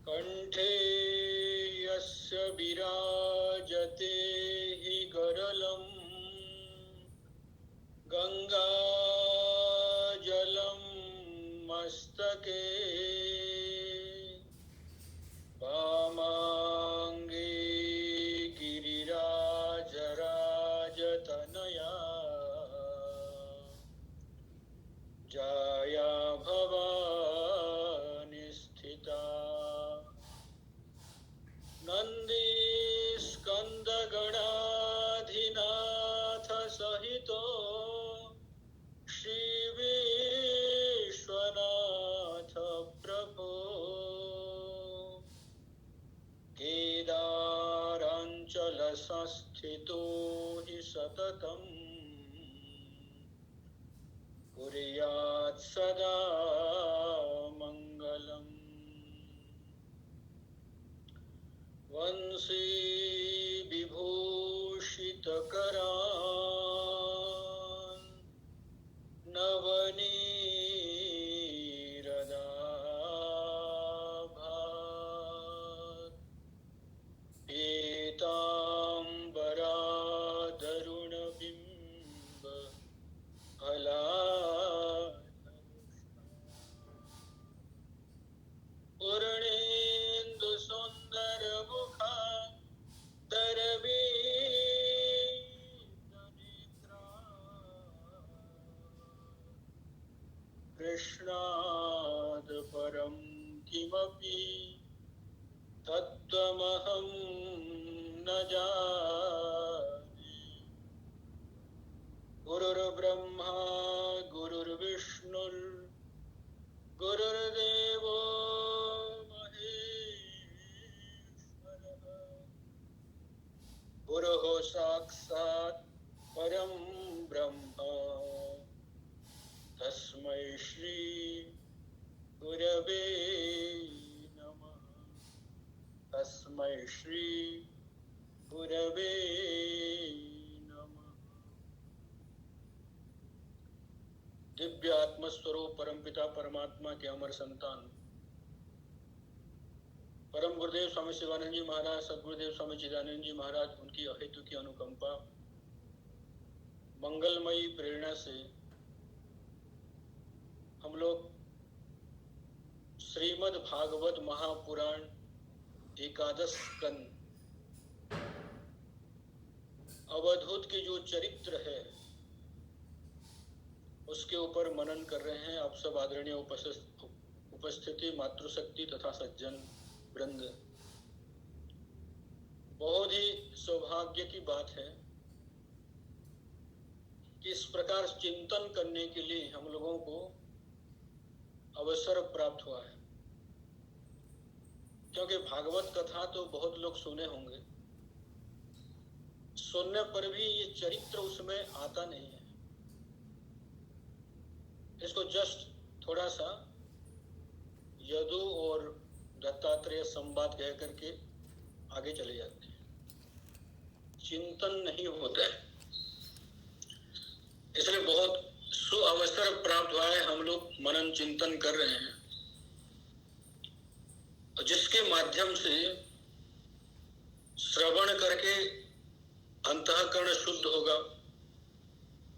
कंठे यस्य विराजते हि गरलं गंगाजलं मस्तके वामांगे गिरिराजराजतनया जाया भवानी स्थिता नंदीस्कंदगणाधिनाथ सहितो श्री विश्वनाथ प्रभो केदारांचल संस्थितो हि सततं कुर्यात् सदा मंगलम् वंशी विभूषितकरान् नवनीरदाभात् पीताम्बरादरुणबिम्ब फला पूर्णेन्दु सुंदर मुखा दरवीन्द्रनेत्रा कृष्णाद परं किमपि तत्त्वमहं न जाने गुरुर्ब्रह्मा गुरुर्विष्णुर् गुरुर्देवो गुरुः साक्षात् परं ब्रह्म तस्मै श्री गुरवे नमः। तस्मै श्री गुरवे नमः। दिव्य आत्मस्वरूप परमपिता परमात्मा के अमर संतान परम गुरुदेव स्वामी शिवानंद जी महाराज, सदगुरुदेव स्वामी चिदानंद जी महाराज, उनकी अहेतु की अनुकंपा मंगलमयी प्रेरणा से हम लोग श्रीमद् भागवत महापुराण एकादश स्कंद अवधूत के जो चरित्र है उसके ऊपर मनन कर रहे हैं। आप सब आदरणीय उपस्थिति मातृशक्ति तथा सज्जन वृंद, बहुत ही सौभाग्य की बात है कि इस प्रकार चिंतन करने के लिए हम लोगों को अवसर प्राप्त हुआ है, क्योंकि भागवत कथा तो बहुत लोग सुने होंगे, सुनने पर भी ये चरित्र उसमें आता नहीं है। इसको जस्ट थोड़ा सा यदु और दत्तात्रेय संवाद कह करके आगे चले जाते हैं, चिंतन नहीं होता है। इसलिए बहुत सुअवसर प्राप्त हुआ है, हम लोग मनन चिंतन कर रहे हैं और जिसके माध्यम से श्रवण करके अंतःकरण शुद्ध होगा,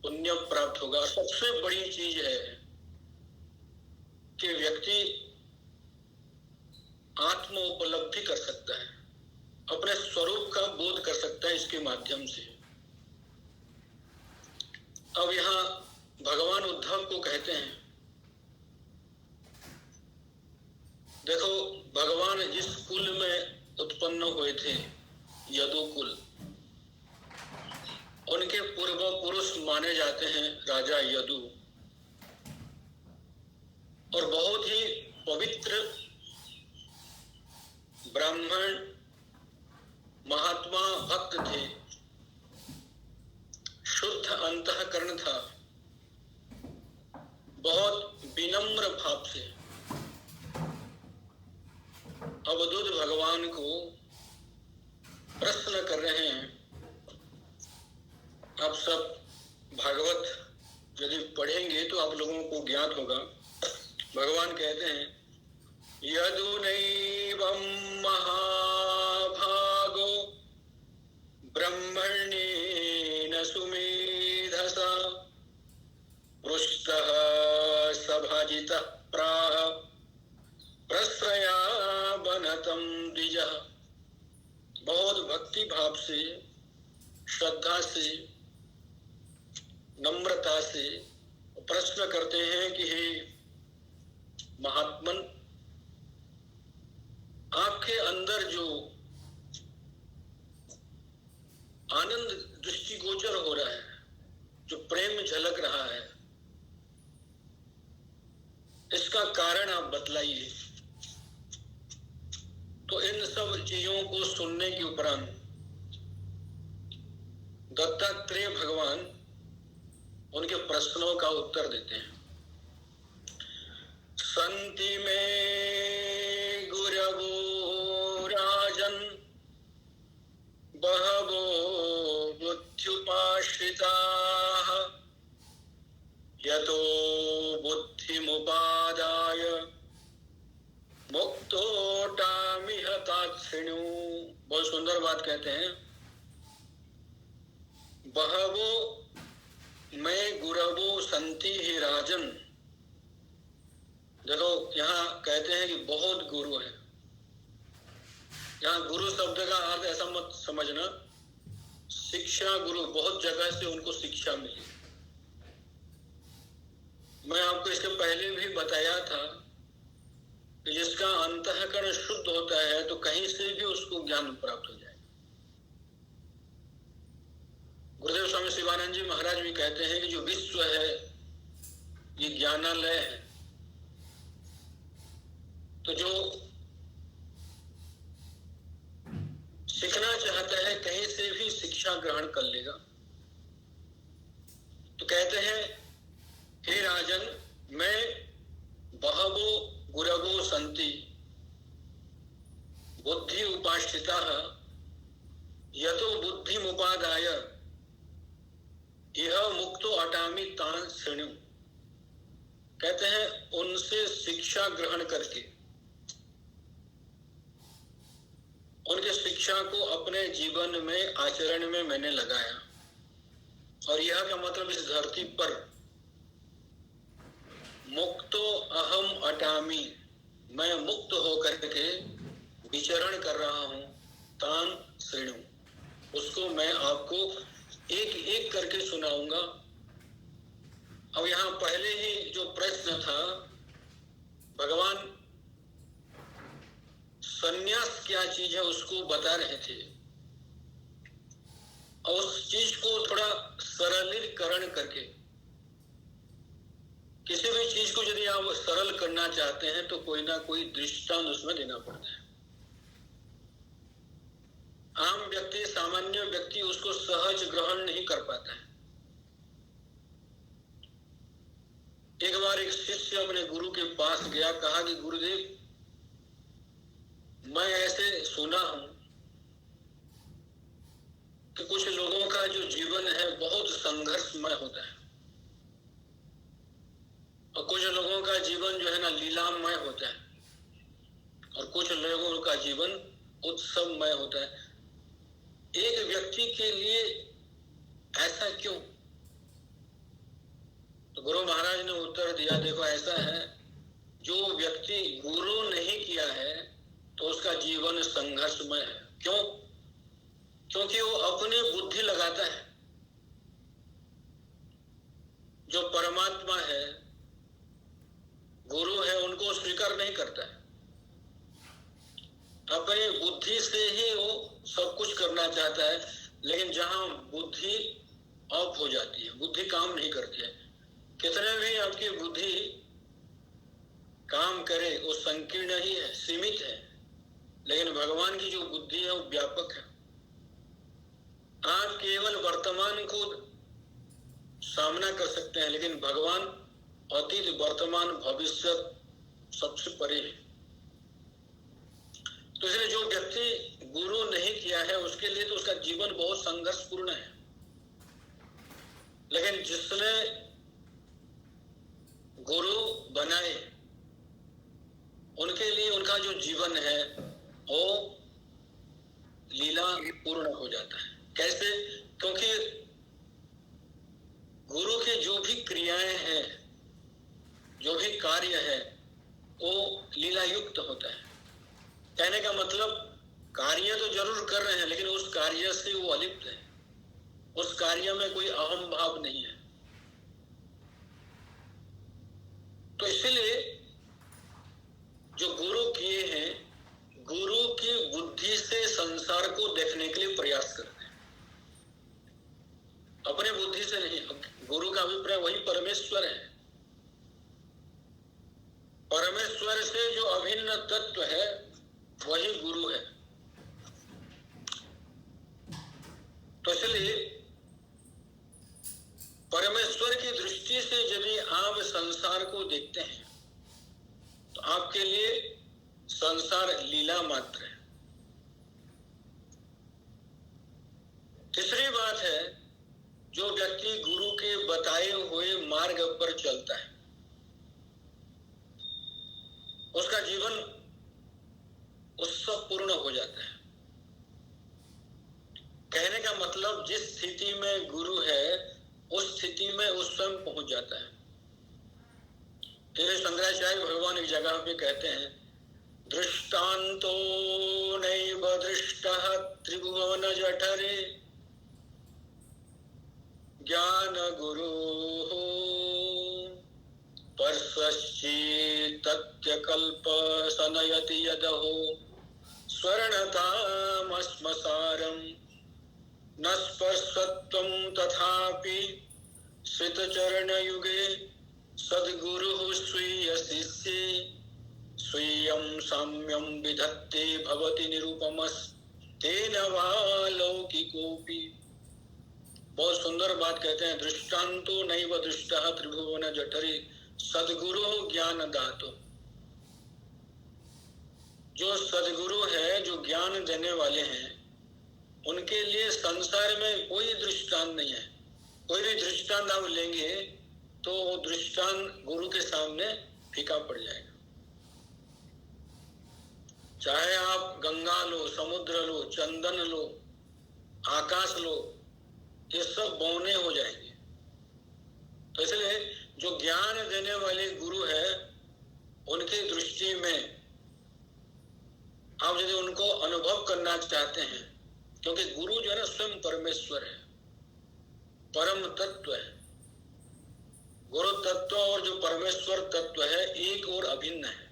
पुण्य प्राप्त होगा। सबसे बड़ी चीज है कि व्यक्ति आत्म उपलब्धि कर सकता है, अपने स्वरूप का बोध कर सकता है इसके माध्यम से। अब यहाँ भगवान उद्धव को कहते हैं, देखो भगवान जिस कुल में उत्पन्न हुए थे, यदुकुल, उनके पूर्व पुरुष माने जाते हैं राजा यदु, और बहुत ही पवित्र ब्राह्मण महात्मा भक्त थे, शुद्ध अंतःकरण था, बहुत विनम्र भाव से अवधूत भगवान को प्रश्न कर रहे हैं। आप सब भागवत यदि पढ़ेंगे तो आप लोगों को ज्ञात होगा। भगवान कहते हैं यदुनैवं महाभागो ब्रह्मण्येन सुमेधसा पृष्टः सभाजितः प्राह प्रश्रयावनतं द्विजः। बहुत भक्ति भाव से, श्रद्धा से, नम्रता से प्रश्न करते हैं कि हे महात्मन, आपके अंदर जो आनंद दृष्टिगोचर हो रहा है, जो प्रेम झलक रहा है, इसका कारण आप बतलाइए। तो इन सब चीजों को सुनने के उपरांत दत्तात्रेय भगवान उनके प्रश्नों का उत्तर देते हैं। संति में गुरवो राजन बहवो बुद्ध्युपाश्रिताः यतो बुद्धिमुपादाय मुक्तोटामिह ताच्छृणु। बहुत सुंदर बात कहते हैं। बहवो मैं गुरवो संति ही राजन। देखो यहाँ कहते हैं कि बहुत गुरु है। यहाँ गुरु शब्द का अर्थ ऐसा मत समझना शिक्षा गुरु, बहुत जगह से उनको शिक्षा मिली। मैं आपको इसके पहले भी बताया था कि जिसका अंतःकरण शुद्ध होता है तो कहीं से भी उसको ज्ञान प्राप्त हो जाए। गुरुदेव स्वामी शिवानंद जी महाराज भी कहते हैं कि जो विश्व है ये ज्ञानालय है। तो जो सीखना चाहता है कहीं से भी शिक्षा ग्रहण कर लेगा। तो कहते हैं हे राजन, मैं बहवो गुरवो संति बुद्धि उपाश्रिता यतो बुद्धि मुपादाय यह मुक्तो अटामी तान श्रेणु। कहते हैं उनसे शिक्षा ग्रहण करके उनके शिक्षा को अपने जीवन में आचरण में मैंने लगाया। और यह का मतलब इस धरती पर मुक्तो अहम अटामी, मैं मुक्त होकर के विचरण कर रहा हूं। तान श्रेणु, उसको मैं आपको एक एक करके सुनाऊंगा। अब यहां पहले ही जो प्रश्न था, भगवान संन्यास क्या चीज है उसको बता रहे थे और उस चीज को थोड़ा सरलीकरण करके, किसी भी चीज को यदि आप सरल करना चाहते हैं तो कोई ना कोई दृष्टांत उसमें देना पड़ता है। आम व्यक्ति, सामान्य व्यक्ति उसको सहज ग्रहण नहीं कर पाता है। एक बार एक शिष्य अपने गुरु के पास गया, कहा कि गुरुदेव, मैं ऐसे सुना हूं कि कुछ लोगों का जो जीवन है बहुत संघर्षमय होता है और कुछ लोगों का जीवन जो है ना लीलामय होता है और कुछ लोगों का जीवन उत्सवमय होता है। एक व्यक्ति के लिए ऐसा क्यों? तो गुरु महाराज ने उत्तर दिया, देखो ऐसा है, जो व्यक्ति गुरु नहीं किया है तो उसका जीवन संघर्षमय है। क्यों? क्योंकि वो अपनी बुद्धि लगाता है। जो परमात्मा है, गुरु है, उनको स्वीकार नहीं करता है। अपनी बुद्धि से ही वो सब कुछ करना चाहता है। लेकिन जहां बुद्धि ऑफ हो जाती है, बुद्धि काम नहीं करती है, कितने भी आपकी बुद्धि काम करे वो संकीर्ण ही है, सीमित है। लेकिन भगवान की जो बुद्धि है वो व्यापक है। आप केवल वर्तमान को सामना कर सकते हैं, लेकिन भगवान अतीत, वर्तमान, भविष्य सबसे परे है। तो इसलिए जो व्यक्ति गुरु नहीं किया है उसके लिए तो उसका जीवन बहुत संघर्षपूर्ण है। लेकिन जिसने गुरु बनाए उनके लिए उनका जो जीवन है वो लीला पूर्ण हो जाता है। कैसे? क्योंकि गुरु की जो भी क्रियाएं हैं, जो भी कार्य है, वो लीला युक्त होता है। कहने का मतलब कार्य तो जरूर कर रहे हैं, लेकिन उस कार्य से वो अलिप्त है, उस कार्य में कोई अहम भाव नहीं है। तो इसलिए जो गुरु किए हैं, गुरु की बुद्धि से संसार को देखने के लिए प्रयास करते हैं, अपने बुद्धि से नहीं। गुरु का अभिप्राय वही परमेश्वर है। परमेश्वर से जो अभिन्न तत्व है वही गुरु है। तो इसलिए परमेश्वर की दृष्टि से यदि आप संसार को देखते हैं तो आपके लिए संसार लीला मात्र है। तीसरी बात है, जो व्यक्ति गुरु के बताए हुए मार्ग पर चलता है उसका जीवन उत्सव पूर्ण हो जाता है। कहने का मतलब जिस स्थिति में गुरु है उस स्थिति में वो स्वयं पहुंच जाता है। शंकराचार्य भगवान एक जगह पे कहते हैं, दृष्टांतो नैव दृष्टः त्रिभुवन जठरे ज्ञान गुरु परश्चित्तकल्प सनयति यदहो स्वर्णतामश्मसारं न स्पर्शत्वं तथापि श्रितचरणयुगे सद्गुरुः स्वीय शिष्ये स्वीयं साम्यं विधत्ते भवति निरुपमस्तेन वा लौकिकोऽपि। बहुत सुंदर बात कहते हैं, दृष्टांतो नैव दृष्टः त्रिभुवन जठरे सद्गुरु ज्ञान दातो। जो सद्गुरु है, जो ज्ञान देने वाले हैं, उनके लिए संसार में कोई दृष्टांत नहीं है। कोई भी दृष्टांत आप लेंगे तो वो दृष्टांत गुरु के सामने फीका पड़ जाएगा। चाहे आप गंगा लो, समुद्र लो, चंदन लो, आकाश लो, ये सब बौने हो जाएंगे। तो इसलिए जो ज्ञान देने वाले गुरु है उनकी दृष्टि में आप यदि उनको अनुभव करना चाहते हैं, क्योंकि गुरु जो है ना स्वयं परमेश्वर है, परम तत्व है। गुरु तत्व और जो परमेश्वर तत्व है एक और अभिन्न है।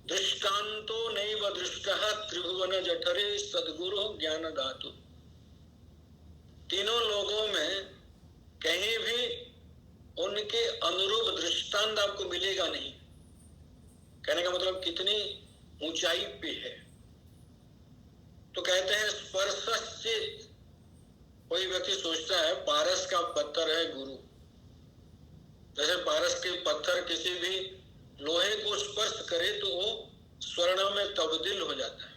दृष्टांतो नैव दृष्टः त्रिभुवन जठरे सद्गुरु ज्ञान दातु। तीनों लोगों में कहीं भी उनके अनुरूप दृष्टांत आपको मिलेगा नहीं। कहने का मतलब कितनी ऊंचाई पे है। तो कहते हैं स्पर्शश्चित। कोई व्यक्ति सोचता है पारस का पत्थर है गुरु, जैसे पारस के पत्थर किसी भी लोहे को स्पर्श करे तो वो स्वर्ण में तब्दील हो जाता है।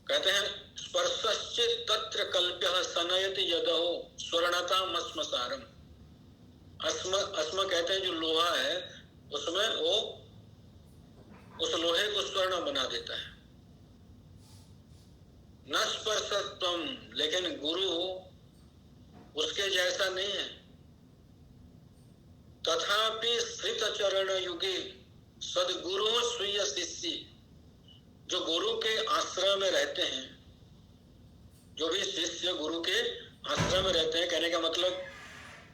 कहते हैं स्पर्शश्चित तत्र कल्प्यः सनयति यदहो स्वर्णताम अस्मसारम। अस्म कहते हैं जो लोहा है उसमें वो उस लोहे को स्वर्ण बना देता है। न स्पर्शत्वम, लेकिन गुरु उसके जैसा नहीं है। तथापि स्थित चरण युगे सद्गुरु स्वीय शिष्य। जो गुरु के आश्रय में रहते हैं, जो भी शिष्य गुरु के आश्रय में रहते हैं, कहने का मतलब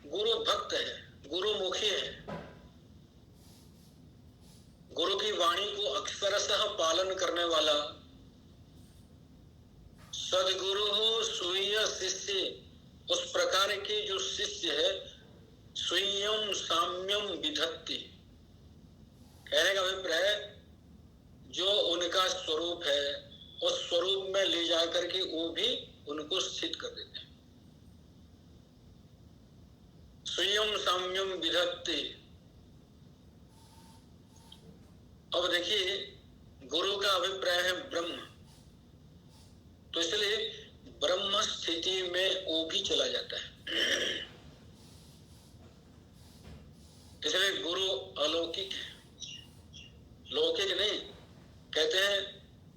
गुरु भक्त है, गुरु मुखी है, गुरु की वाणी को अक्षरशः पालन करने वाला। सद्गुरु स्वीय शिष्य, उस प्रकार के जो शिष्य है, स्वीयम साम्यम विधत्ति। कहने का अभिप्राय जो उनका स्वरूप है उस स्वरूप में ले जाकर के वो भी उनको स्थित कर देते हैं। स्वीयम साम्यम विधत्ति। अब देखिए गुरु का अभिप्राय है ब्रह्म, तो इसलिए ब्रह्म स्थिति में वो भी चला जाता है। इसलिए गुरु अलौकिक है, लौकिक नहीं। कहते हैं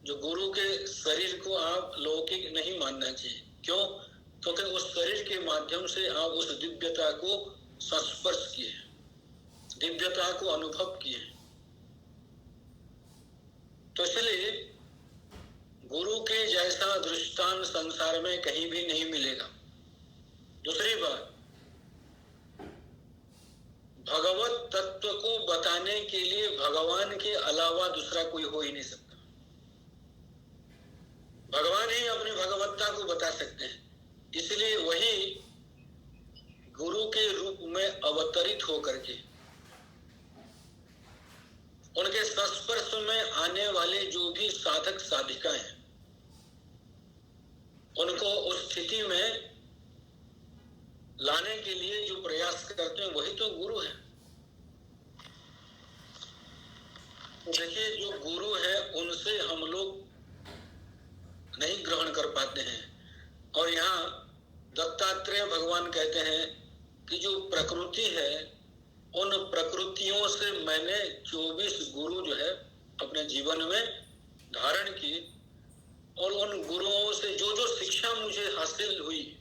जो गुरु के शरीर को आप लौकिक नहीं मानना चाहिए। क्यों? क्योंकि उस शरीर के माध्यम से आप उस दिव्यता को संस्पर्श किए, दिव्यता को अनुभव किए। तो इसलिए गुरु के जैसा दृष्टांत संसार में कहीं भी नहीं मिलेगा। दूसरी बात, भगवत तत्व को बताने के लिए भगवान के अलावा दूसरा कोई हो ही नहीं सकता। भगवान ही अपनी भगवत्ता को बता सकते हैं। इसलिए वही गुरु के रूप में अवतरित होकर के उनके संस्पर्श में आने वाले जो भी साधक साधिका हैं, उनको उस स्थिति में लाने के लिए जो प्रयास करते हैं वही तो गुरु है। देखिए, जो गुरु है उनसे हम लोग नहीं ग्रहण कर पाते हैं। और यहाँ दत्तात्रेय भगवान कहते हैं कि जो प्रकृति है, उन प्रकृतियों से मैंने 24 गुरु जो है अपने जीवन में धारण की, और उन गुरुओं से जो जो शिक्षा मुझे हासिल हुई,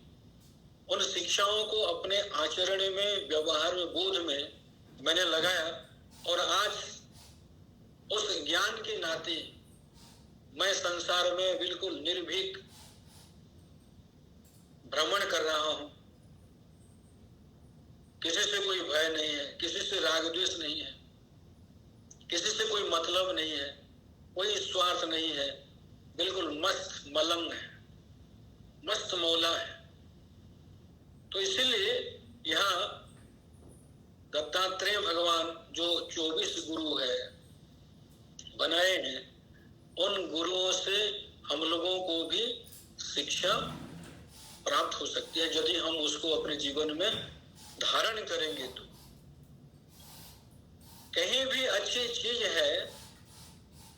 उन शिक्षाओं को अपने आचरण में, व्यवहार में, बोध में मैंने लगाया। और आज उस ज्ञान के नाते मैं संसार में बिल्कुल निर्भीक भ्रमण कर रहा हूं। किसी से कोई भय नहीं है, किसी से राग द्वेष नहीं है, किसी से कोई मतलब नहीं है, कोई स्वार्थ नहीं है, बिल्कुल मस्त मलंग है, मस्त मौला है। तो इसीलिए यहाँ दत्तात्रेय भगवान जो 24 गुरु है बनाए हैं, उन गुरुओं से हम लोगों को भी शिक्षा प्राप्त हो सकती है यदि हम उसको अपने जीवन में धारण करेंगे। तो कहीं भी अच्छी चीज है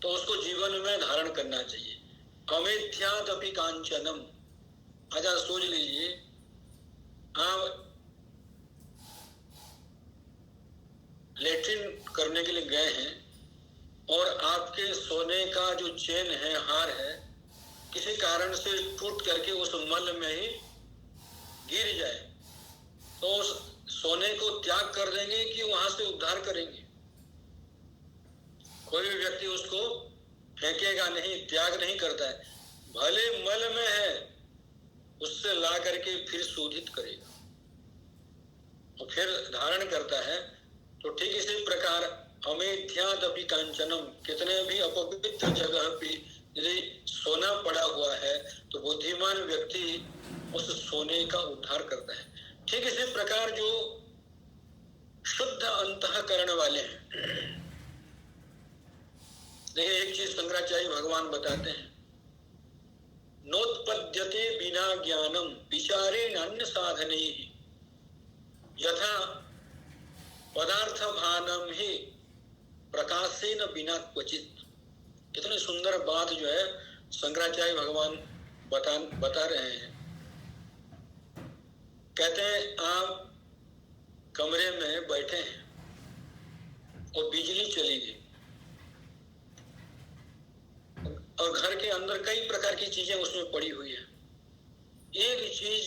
तो उसको जीवन में धारण करना चाहिए। अमेध्यादपि कांचनम। अच्छा, सोच लीजिए, आप लेट्रिन करने के लिए गए हैं और आपके सोने का जो चेन है, हार है, किसी कारण से टूट करके उस मल में ही गिर जाए, तो उस सोने को त्याग कर देंगे कि वहां से उद्धार करेंगे? कोई भी व्यक्ति उसको फेंकेगा नहीं, त्याग नहीं करता है। भले मल में है, उससे ला करके फिर शोधित करेगा और फिर धारण करता है। तो ठीक इसी प्रकार अमेध्यादपि कांचनम, कितने भी अपवित्र जगह पे यदि सोना पड़ा हुआ है तो बुद्धिमान व्यक्ति उस सोने का उद्धार करता है। ठीक इसी प्रकार जो शुद्ध अंतःकरण वाले हैं, देखिए एक चीज शंकराचार्य भगवान बताते हैं, नोत्पद्यते बिना ज्ञानम विचारेण अन्य साधने यथा पदार्थ भानम ही प्रकाशेन बिना क्वचित। कितनी सुंदर बात जो है शंकराचार्य भगवान बता रहे हैं। कहते हैं आप कमरे में बैठे हैं और बिजली चली गई और घर के अंदर कई प्रकार की चीजें उसमें पड़ी हुई है। एक चीज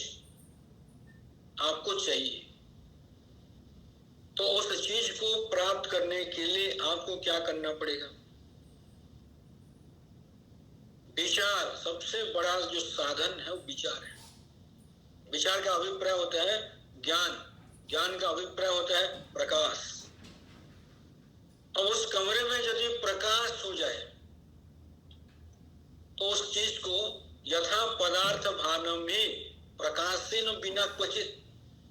आपको चाहिए, तो उस चीज को प्राप्त करने के लिए आपको क्या करना पड़ेगा? विचार। सबसे बड़ा जो साधन है वो विचार है। विचार का अभिप्राय होता है ज्ञान, ज्ञान का अभिप्राय होता है प्रकाश। अब उस कमरे में यदि प्रकाश हो जाए तो उस चीज को यथा पदार्थ भानम में प्रकाशेन बिना क्वचित,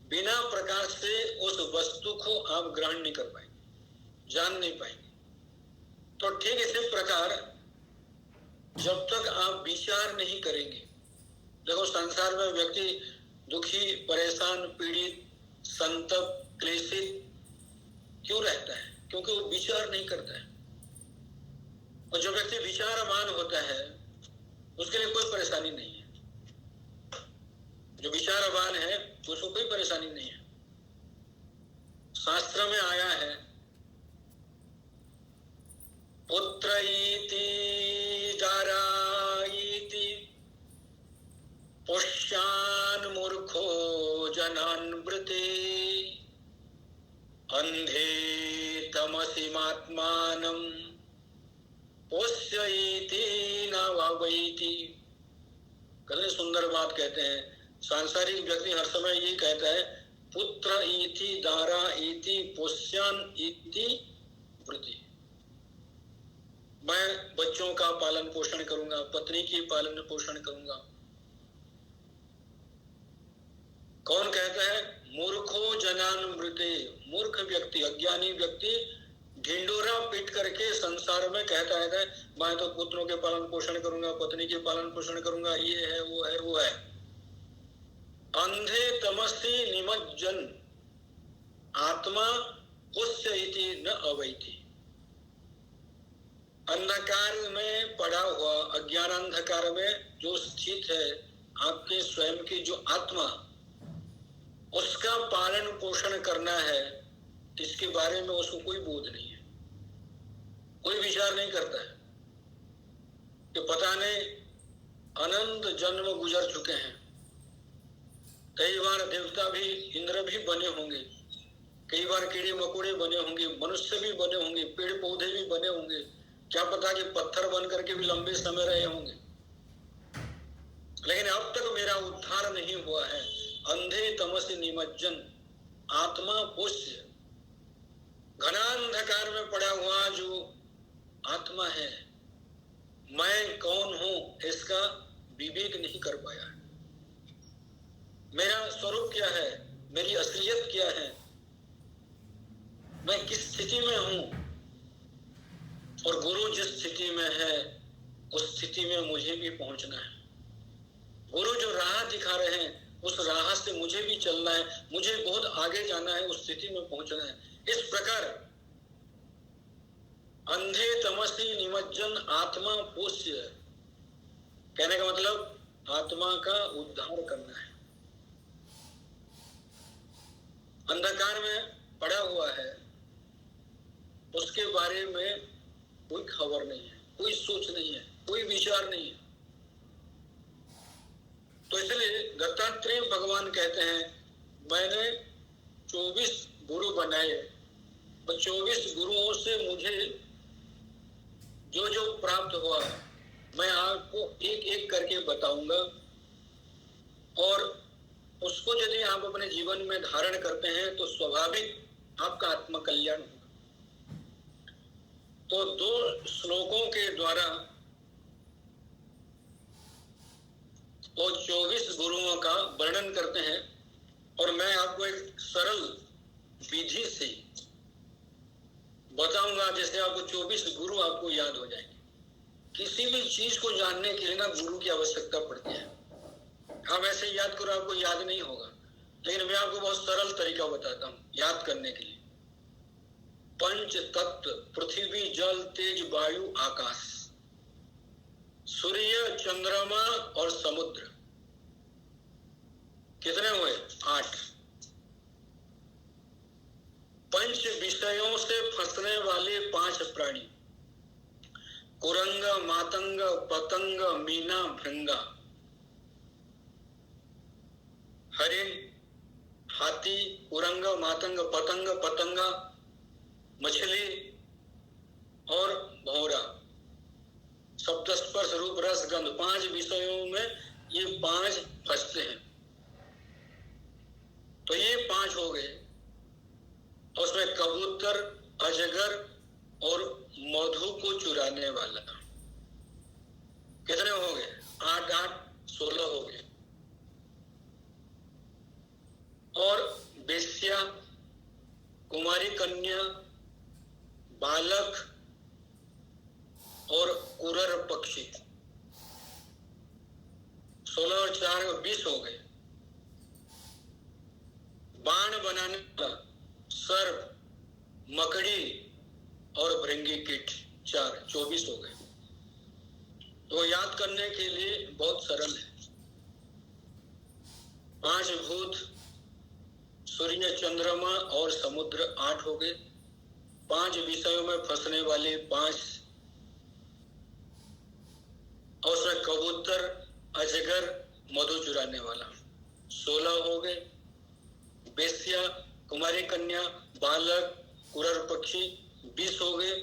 बिना प्रकाश से उस वस्तु को आप ग्रहण नहीं कर पाएंगे, जान नहीं पाएंगे। तो ठीक इसी प्रकार जब तक आप विचार नहीं करेंगे, देखो संसार में व्यक्ति दुखी, परेशान, पीड़ित, संतप्त, क्लेशित क्यों रहता है? क्योंकि वो विचार नहीं करता है। और जो व्यक्ति विचारमान होता है उसके लिए कोई परेशानी नहीं है। जो विचारवान है उसको कोई परेशानी नहीं है। शास्त्र में आया है पुत्र इति दारा इति पुष्यान् मूर्खो जनान् वृते अंधे तमसिमात्मानं पोष्यति न वावैति। कितनी सुंदर बात कहते हैं। सांसारिक व्यक्ति हर समय ये कहता है, पुत्र इति दारा इति पोष्यान इति वृति। मैं बच्चों का पालन पोषण करूंगा, पत्नी की पालन पोषण करूंगा। कौन कहता है? मूर्खो जनान मृते। मूर्ख व्यक्ति, अज्ञानी व्यक्ति ढिंडोरा पीट करके संसार में कहता है मैं तो पुत्रों के पालन पोषण करूंगा, पत्नी के पालन पोषण करूंगा, ये है वो है वो है। अंधे तमसी निमज्जन आत्मा पुष्य इति न अवैति। अंधकार में पड़ा हुआ, अज्ञान अंधकार में जो स्थित है आपके स्वयं की जो आत्मा, उसका पालन पोषण करना है, इसके बारे में उसको कोई बोध नहीं है, कोई विचार नहीं करता है कि पता नहीं अनंत जन्म गुजर चुके हैं। कई बार देवता भी, इंद्र भी बने होंगे, कई बार कीड़े मकोड़े बने होंगे, मनुष्य भी बने होंगे, पेड़ पौधे भी बने होंगे, क्या पता कि पत्थर बन करके भी लंबे समय रहे होंगे, लेकिन अब तक मेरा उद्धार नहीं हुआ है। अंधे तमसी निमज्जन आत्मा पोष्य। घना अंधकार में पड़ा हुआ जो आत्मा है, मैं कौन हूं इसका विवेक नहीं कर पाया। मेरा स्वरूप क्या है, मेरी असलियत क्या है, मैं किस स्थिति में हूं, और गुरु जिस स्थिति में है उस स्थिति में मुझे भी पहुंचना है। गुरु जो राह दिखा रहे हैं उस राह से मुझे भी चलना है, मुझे बहुत आगे जाना है, उस स्थिति में पहुंचना है। इस प्रकार अंधे तमसी निमज्जन आत्मा पोष्य, कहने का मतलब आत्मा का उद्धार करना है। अंधकार में पड़ा हुआ है, उसके बारे में कोई खबर नहीं है, कोई सोच नहीं है, कोई विचार नहीं है। तो इसलिए दत्तात्रेय भगवान कहते हैं, मैंने 24 गुरु बनाए और 24 गुरुओं से मुझे जो जो प्राप्त हुआ मैं आपको एक एक करके बताऊंगा, और उसको यदि आप अपने जीवन में धारण करते हैं तो स्वाभाविक आपका आत्मकल्याण होगा। तो 2 श्लोकों के द्वारा वो 24 गुरुओं का वर्णन करते हैं, और मैं आपको एक सरल विधि से बताऊंगा जिससे आपको 24 गुरु आपको याद हो जाएंगे। किसी भी चीज को जानने के लिए ना गुरु की आवश्यकता पड़ती है। आप ऐसे याद करो आपको याद नहीं होगा, लेकिन मैं आपको बहुत सरल तरीका बताता हूँ याद करने के लिए। 5 तत्व पृथ्वी जल तेज वायु आकाश, सूर्य चंद्रमा और समुद्र, कितने हुए? 8। 5 विषयों से फंसने वाले 5 प्राणी, कुरंग मातंग पतंग मीना भृंगा, हरिण हाथी कुरंग मातंग पतंग पतंगा मछली और भौरा, शब्द स्पर्श रूप रस गंध, 5 विषयों में ये 5 फंसते हैं। तो ये 5 हो गए, उसमें कबूतर, अजगर और मधु को चुराने वाला, कितने हो गए? 8 8 16 हो गए। और बेश्या, कुमारी कन्या, बालक और कुरर पक्षी, 16 और 4 20 हो गए। बाण बनाने वाला, सर्प, मकड़ी और भृंगी कीट, 4 24 हो गए। तो याद करने के लिए बहुत सरल है। 5 भूत, सूर्य चंद्रमा और समुद्र 8 हो गए। 5 विषयों में फंसने वाले 5 और उसमें कबूतर, अजगर, मधु चुराने वाला 16 हो गए। बेस्या, कुमारी कन्या, बालक, कुरर पक्षी 20 हो गए।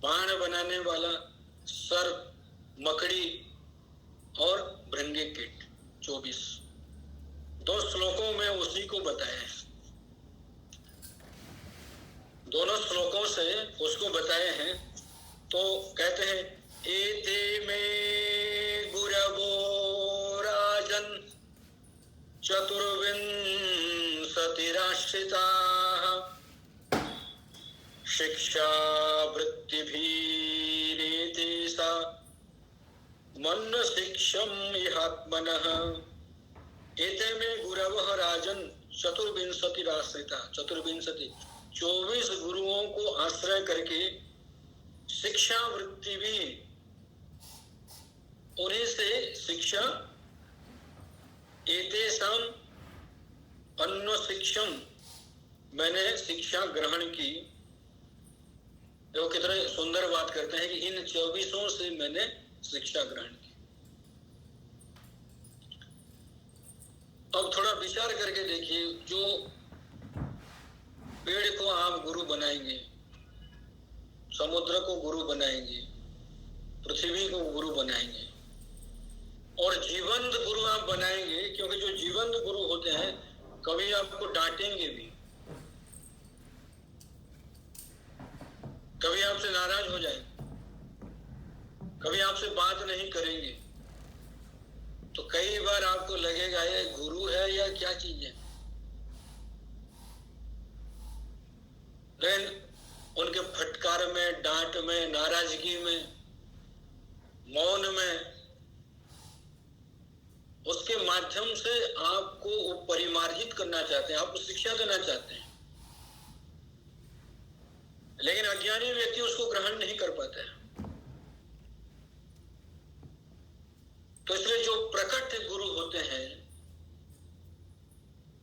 बाण बनाने वाला, सर्प, मकड़ी और भृंगी कीट 24। 2 श्लोकों में उसी को बताया है। दोनों श्लोकों से उसको बताए हैं। तो कहते हैं एते में गुरवो राजन चतुर्विंशतिराश्रिताः शिक्षा वृत्तिभिरेते सा मन्न शिक्षम इहात्मनः। एते में गुरवः राजन चतुर्विंशतिराश्रिता, 24 गुरुओं को आश्रय करके शिक्षा वृत्ति भी, उन्हीं से शिक्षा, एतेषाम अन्य शिक्षम, मैंने शिक्षा ग्रहण की। देखो कितने सुंदर बात करते हैं कि इन 24 से मैंने शिक्षा ग्रहण की। अब थोड़ा विचार करके देखिए, जो पेड़ को आप गुरु बनाएंगे, समुद्र को गुरु बनाएंगे, पृथ्वी को गुरु बनाएंगे और जीवंत गुरु आप बनाएंगे, क्योंकि जो जीवंत गुरु होते हैं कभी आपको डांटेंगे भी, कभी आपसे नाराज हो जाएंगे, कभी आपसे बात नहीं करेंगे। तो कई बार आपको लगेगा ये गुरु है या क्या चीज है। लेकिन उनके फटकार में, डांट में, नाराजगी में, मौन में, उसके माध्यम से आपको वो परिमार्जित करना चाहते हैं, आपको शिक्षा देना चाहते हैं। लेकिन अज्ञानी व्यक्ति उसको ग्रहण नहीं कर पाता है। तो इसलिए जो प्रकट गुरु होते हैं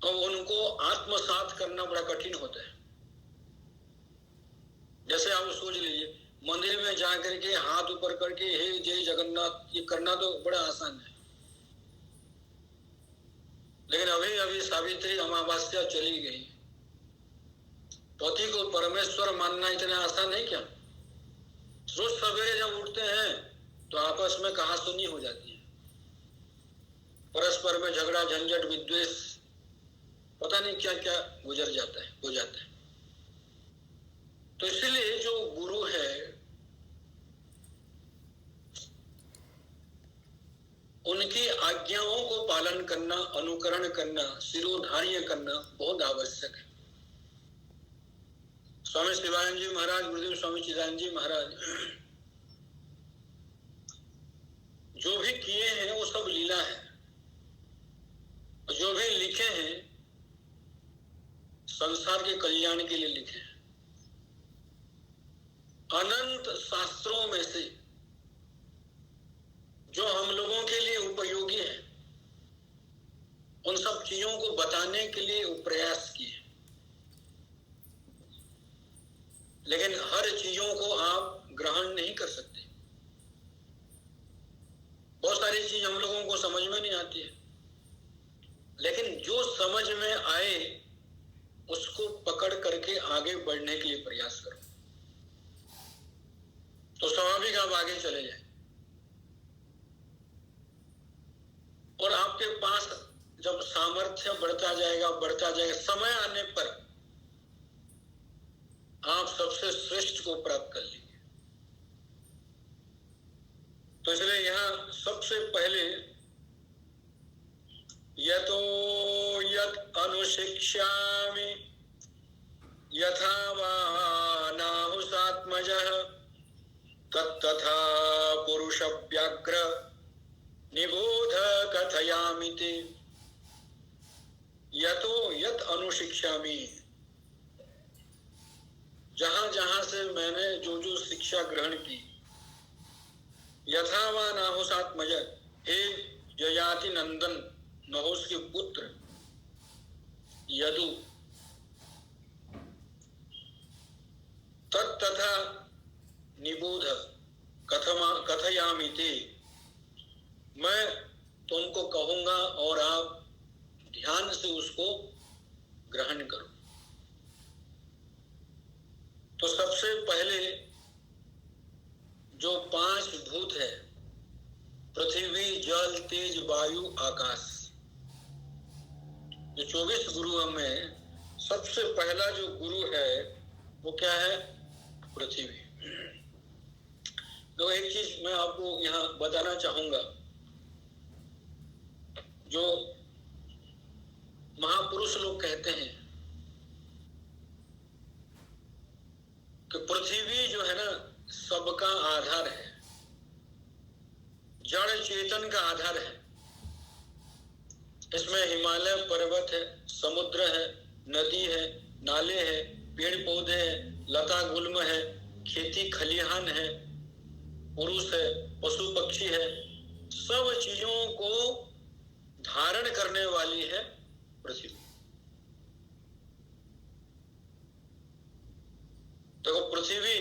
तो उनको आत्मसात करना बड़ा कठिन होता है। जैसे आप सोच लीजिए, मंदिर में जाकर के हाथ ऊपर करके हे जय जगन्नाथ, ये करना तो बड़ा आसान है। लेकिन अभी अभी सावित्री अमावस्या चली गई, पति को परमेश्वर मानना इतना आसान है क्या? रोज सवेरे जब उठते हैं तो आपस में कहासुनी हो जाती है, परस्पर में झगड़ा, झंझट, विद्वेष, पता नहीं क्या क्या गुजर जाता है, हो जाता है। तो इसलिए जो गुरु है उनकी आज्ञाओं को पालन करना, अनुकरण करना, शिरोधार्य करना बहुत आवश्यक है। स्वामी शिवानंद जी महाराज, गुरुदेव स्वामी चिदानंद जी महाराज जो भी किए हैं वो सब लीला है। जो भी लिखे हैं संसार के कल्याण के लिए लिखे हैं। अनंत शास्त्रों में से जो हम लोगों के लिए उपयोगी है, उन सब चीजों को बताने के लिए वो प्रयास किए। लेकिन हर चीजों को आप ग्रहण नहीं कर सकते। बहुत सारी चीज हम लोगों को समझ में नहीं आती है, लेकिन जो समझ में आए उसको पकड़ करके आगे बढ़ने के लिए प्रयास करो, तो स्वाभाविक आप आगे चले जाए। और आपके पास जब सामर्थ्य बढ़ता जाएगा, समय आने पर आप सबसे श्रेष्ठ को प्राप्त कर लेंगे। तो इसलिए यहां सबसे पहले यतो यत् अनुशिक्ष्यामि यथा वा नाहुसात्मजः तत्तथा पुरुष व्याघ्र निबोध कथयामि ते। यतो यत् अनुशिक्ष्यामि, जहां जहां से मैंने जो जो शिक्षा ग्रहण की, यथा वा नाहुसात्मज, हे ययाति नंदन, नहुस के पुत्र यदु, तत्तथा निबोध कथयामि ते, मैं तुमको कहूंगा और आप ध्यान से उसको ग्रहण करो। तो सबसे पहले जो 5 भूत है, पृथ्वी, जल, तेज, वायु, आकाश, जो 24 गुरुओं में सबसे पहला जो गुरु है वो क्या है? पृथ्वी। तो एक चीज मैं आपको यहाँ बताना चाहूंगा, जो महापुरुष लोग कहते हैं कि पृथ्वी जो है ना सबका आधार है, जड़ चेतन का आधार है। इसमें हिमालय पर्वत है, समुद्र है, नदी है, नाले है, पेड़ पौधे है, लता गुल्म है, खेती खलिहान है, पुरुष है, पशु पक्षी है, सब चीजों को धारण करने वाली है पृथ्वी। देखो पृथ्वी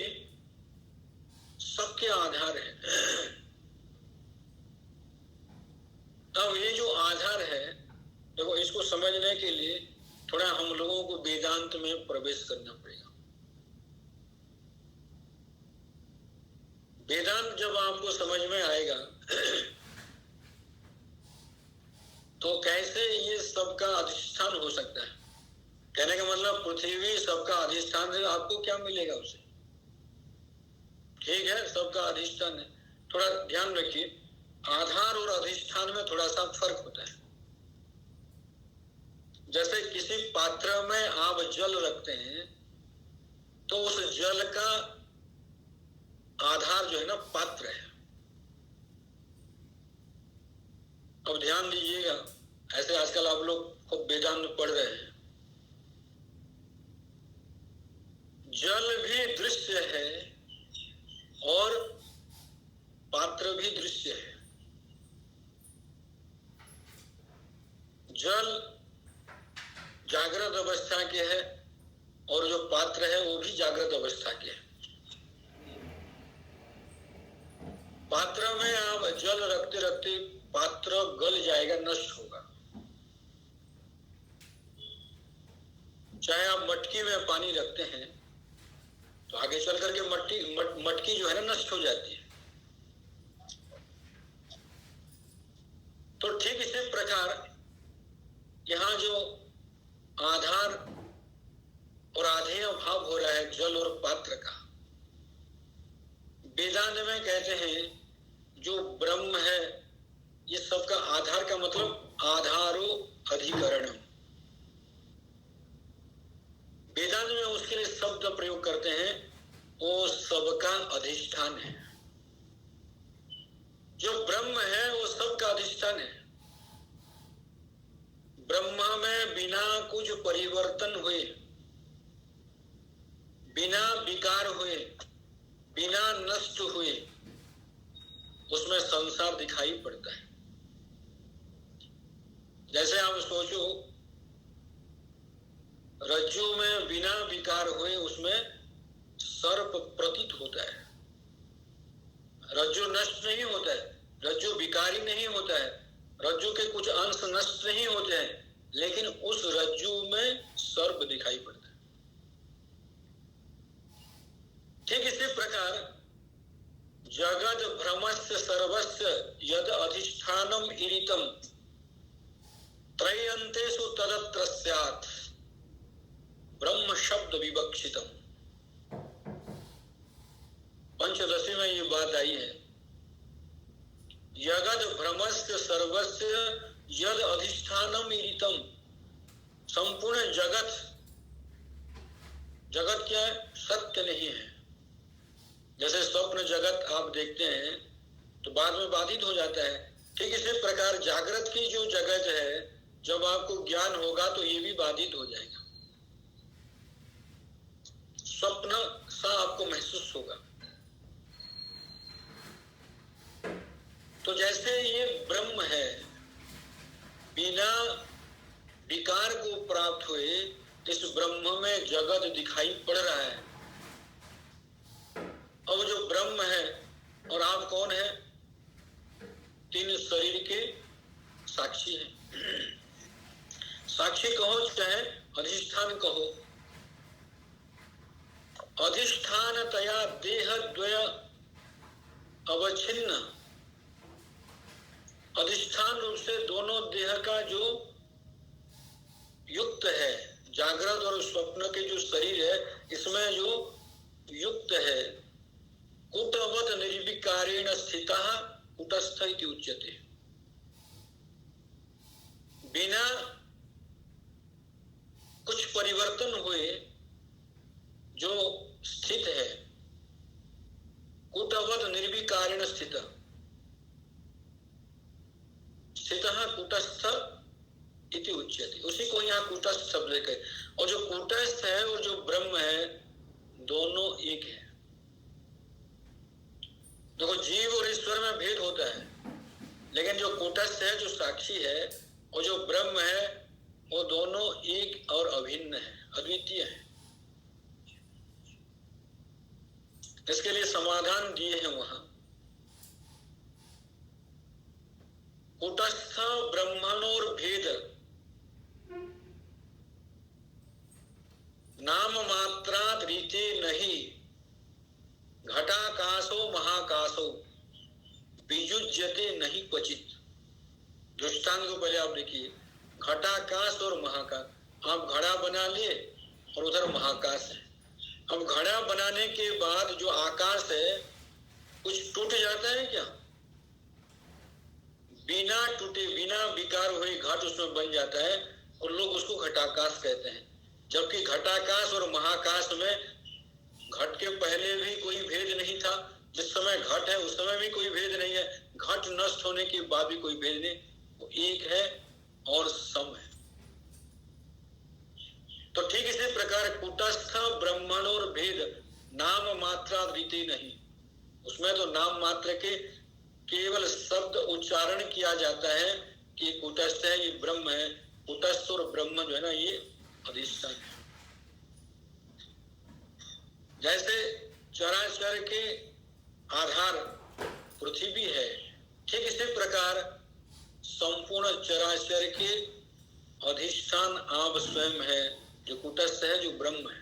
सबके आधार है। अब ये जो आधार है, देखो इसको समझने के लिए थोड़ा हम लोगों को वेदांत में प्रवेश करना पड़ेगा। वेदांत जब आपको समझ में आएगा तो कैसे ये सबका अधिष्ठान हो सकता है। कहने का मतलब पृथ्वी सबका अधिष्ठान है, आपको क्या मिलेगा उसे? ठीक है, सबका अधिष्ठान है। थोड़ा ध्यान रखिए, आधार और अधिष्ठान में थोड़ा सा फर्क होता है। जैसे किसी पात्र में आप जल रखते हैं तो उस जल का आधार जो है ना पात्र है। अब ध्यान दीजिएगा, ऐसे आजकल आप लोग खूब वेदांत पढ़ रहे हैं। जल भी दृश्य है और पात्र भी दृश्य है। जल जागृत अवस्था के है और जो पात्र है वो भी जागृत अवस्था के है। पात्र में आप जल रखते रखते पात्र गल जाएगा, नष्ट होगा। चाहे आप मटकी में पानी रखते हैं तो आगे चल करके मटकी जो है ना नष्ट हो जाती है। तो ठीक इसी प्रकार यहाँ जो आधार और आधेय भाव हो रहा है जल और पात्र का, वेदांत में कहते हैं जो ब्रह्म है, ये सबका आधार का मतलब आधारो अधिकरणम। वेदांत में उसके लिए शब्द प्रयोग करते हैं, वो सबका अधिष्ठान है। जो ब्रह्म है वो सबका अधिष्ठान है। ब्रह्मा में बिना कुछ परिवर्तन हुए, बिना विकार हुए, बिना नष्ट हुए उसमें संसार दिखाई पड़ता है। जैसे आप सोचो, रज्जु में बिना विकार हुए उसमें सर्प प्रतीत होता है। रज्जु नष्ट नहीं होता है, रज्जु विकारी नहीं होता है, रज्जु के कुछ अंश नष्ट नहीं होते हैं, लेकिन उस रज्जु में सर्प दिखाई पड़ता है। ठीक इसी प्रकार जगत भ्रमस्य सर्वस्य यद अधिष्ठानम ईरितम त्रयंतेषु तदत्र स्यात् ब्रह्म शब्द विवक्षितम। पंचदशी में ये बात आई है, जगत भ्रमस्य सर्वस्य यद अधिष्ठानम ईरितम। संपूर्ण जगत, जगत क्या है? सत्य नहीं है। जैसे स्वप्न जगत आप देखते हैं तो बाद में बाधित हो जाता है, ठीक इसी प्रकार जागृत की जो जगत है, जब आपको ज्ञान होगा तो ये भी बाधित हो जाएगा, स्वप्न सा आपको महसूस होगा। तो जैसे ये ब्रह्म है, बिना विकार को प्राप्त हुए इस ब्रह्म में जगत दिखाई पड़ रहा है। अब जो ब्रह्म है और आप कौन है? 3 शरीर अधिष्ठानतया देह द्वय अवच्छिन्न, अधिष्ठान रूप से दोनों देह का जो युक्त है, जागृत और स्वप्न के जो शरीर है इसमें जो युक्त है, कूटवत निर्विकारेण स्थितः कूटस्थ इति उच्यते। बिना कुछ परिवर्तन हुए जो स्थित है, कूटवत निर्विकारेण स्थितः कूटस्थ इति उच्यते, उसी को यहाँ कूटस्थ शब्द कहे। और जो कूटस्थ है और जो ब्रह्म है दोनों एक है। देखो जीव और ईश्वर में भेद होता है, लेकिन जो कूटस्थ है, जो साक्षी है, और जो ब्रह्म है वो दोनों एक और अभिन्न है, अद्वितीय है। इसके लिए समाधान दिए हैं वहां, कूटस्थ ब्रह्मणोर भेद नाम मात्रात रीते नहीं, घटाकाशो महाकाशो वियुज्यते नहीं क्वचित। दृष्टांत को पहले आप देखिए, घटाकाश और महाकाश। आप घड़ा बना लिए और उधर महाकाश है। अब घड़ा बनाने के बाद जो आकाश है कुछ टूट जाता है क्या? बिना टूटे, बिना विकार हुए घट उसमें बन जाता है और लोग उसको घटाकाश कहते हैं। जबकि घटाकाश और महाकाश में घट के पहले भी कोई भेद नहीं था, जिस समय घट है उस समय भी कोई भेद नहीं है, घट नष्ट होने के बाद भी कोई भेद नहीं, वो एक है और सम है। तो ठीक इसी प्रकार कूटस्थ ब्रह्मणोर भेद नाम मात्रा रीति नहीं, उसमें तो नाम मात्र के केवल शब्द उच्चारण किया जाता है कि कूटस्थ है, ये ब्रह्म है। कूटस्थ और ब्रह्म जो है ना ये अधिष्ठान है। जैसे चराचर के आधार पृथ्वी है, ठीक इसी प्रकार संपूर्ण चराचर के अधिष्ठान आप स्वयं है, जो कूटस्थ है, जो ब्रह्म है,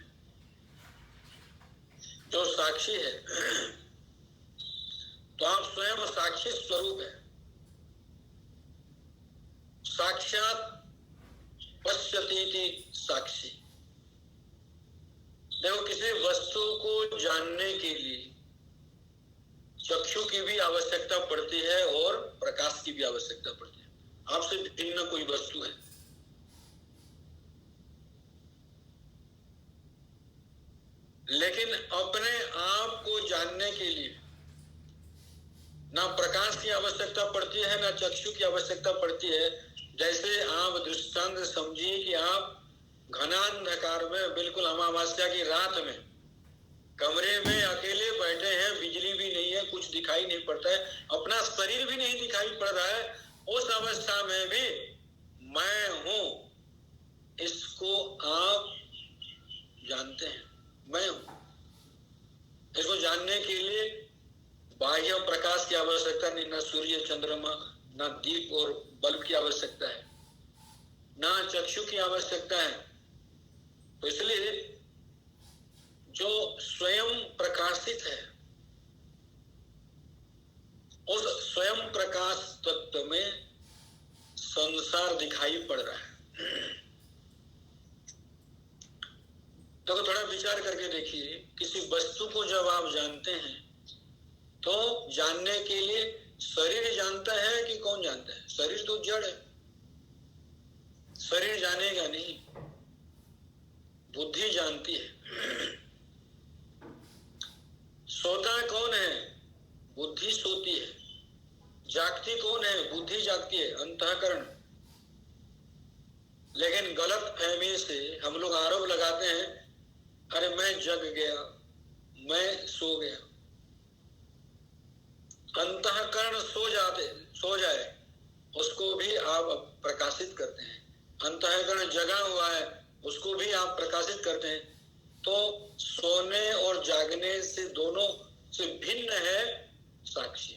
जो साक्षी है। तो आप स्वयं साक्षी स्वरूप है। साक्षात पश्यतीति साक्षी। देखो किसी वस्तु को जानने के लिए चक्षु की भी आवश्यकता पड़ती है और प्रकाश की भी आवश्यकता पड़ती है। आपसे भिन्न कोई वस्तु है, लेकिन अपने आप को जानने के लिए ना प्रकाश की आवश्यकता पड़ती है ना चक्षु की आवश्यकता पड़ती है। जैसे आप दृष्टांत समझिए कि आप घनांधकार में, बिल्कुल अमावस्या की रात में कमरे में अकेले बैठे हैं, बिजली भी नहीं है, कुछ दिखाई नहीं पड़ता है, अपना शरीर भी नहीं दिखाई पड़ रहा है, उस अवस्था में भी मैं हूं, इसको आप जानते हैं, मैं हूं। इसको जानने के लिए बाह्य प्रकाश की आवश्यकता नहीं, ना सूर्य चंद्रमा, ना दीप और बल्ब की आवश्यकता है, ना चक्षु की आवश्यकता है। तो इसलिए जो स्वयं प्रकाशित है उस स्वयं प्रकाश तत्व में संसार दिखाई पड़ रहा है। तो थोड़ा विचार करके देखिए, किसी वस्तु को जब आप जानते हैं तो जानने के लिए शरीर जानता है कि कौन जानता है? शरीर तो जड़ है, शरीर जानेगा नहीं, बुद्धि जानती है। सोता कौन है? बुद्धि सोती है। जागती कौन है? बुद्धि जागती है, अंतःकरण। लेकिन गलत फहमी से हम लोग आरोप लगाते हैं, अरे मैं जग गया, मैं सो गया। अंतःकरण सो जाए उसको भी आप प्रकाशित करते हैं, अंतःकरण जगा हुआ है उसको भी आप प्रकाशित करते हैं। तो सोने और जागने से दोनों से भिन्न है साक्षी।